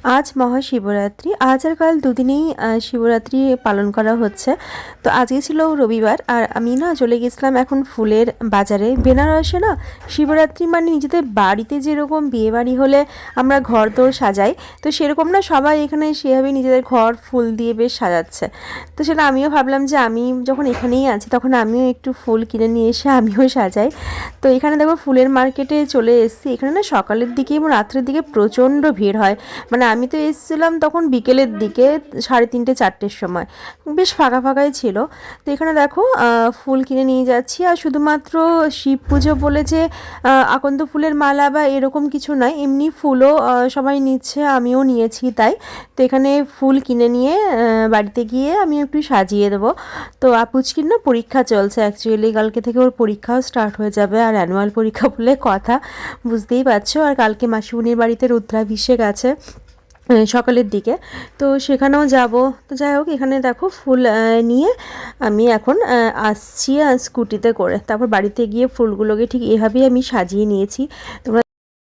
আজ মহাশিবরাত্রি। আজ আর কাল দুদিনেই শিবরাত্রি পালন করা হচ্ছে। তো আজকে ছিল রবিবার, আর আমি না চলে গেছিলাম এখন ফুলের বাজারে। বেনারসে না শিবরাত্রি মানে নিজেদের বাড়িতে যেরকম বিয়েবাড়ি হলে আমরা ঘরদোর সাজাই, তো সেরকম না সবাই এখানে সেভাবে নিজেদের ঘর ফুল দিয়ে বেশ সাজাচ্ছে। তো সেটা আমিও ভাবলাম যে আমি যখন এখানেই আছি তখন আমিও একটু ফুল কিনে নিয়ে এসে আমিও সাজাই। তো এখানে দেখো ফুলের মার্কেটে চলে এসেছি। এখানে না সকালের দিকে এবং রাত্রের দিকে প্রচণ্ড ভিড় হয়। মানে আমি তো এসেছিলাম তখন বিকেলের দিকে 3:30 4টের সময়, বেশ ফাঁকা ফাঁকাই ছিল। তো এখানে দেখো ফুল কিনে নিয়ে যাচ্ছি। আর শুধুমাত্র শিব পুজো বলে যে আকন্দ ফুলের মালা বা এরকম কিছু নয়, এমনি ফুলও সবাই নিচ্ছে, আমিও নিয়েছি তাই। তো এখানে ফুল কিনে নিয়ে বাড়িতে গিয়ে আমি একটু সাজিয়ে দেবো। তো আপুচকির না পরীক্ষা চলছে অ্যাকচুয়ালি, কালকে থেকে ওর পরীক্ষাও স্টার্ট হয়ে যাবে, আর অ্যানুয়াল পরীক্ষা বলে কথা, বুঝতেই পারছো। আর কালকে মাসিমণির বাড়িতে রুদ্রাভিষেক আছে সকালের দিকে, তো সেখানেও যাব। তো যাই হোক, এখানে দেখো ফুল নিয়ে আমি এখন আসছি স্কুটিতে করে। তারপর বাড়িতে গিয়ে ফুলগুলোকে ঠিক এভাবেই আমি সাজিয়ে নিয়েছি। তোমরা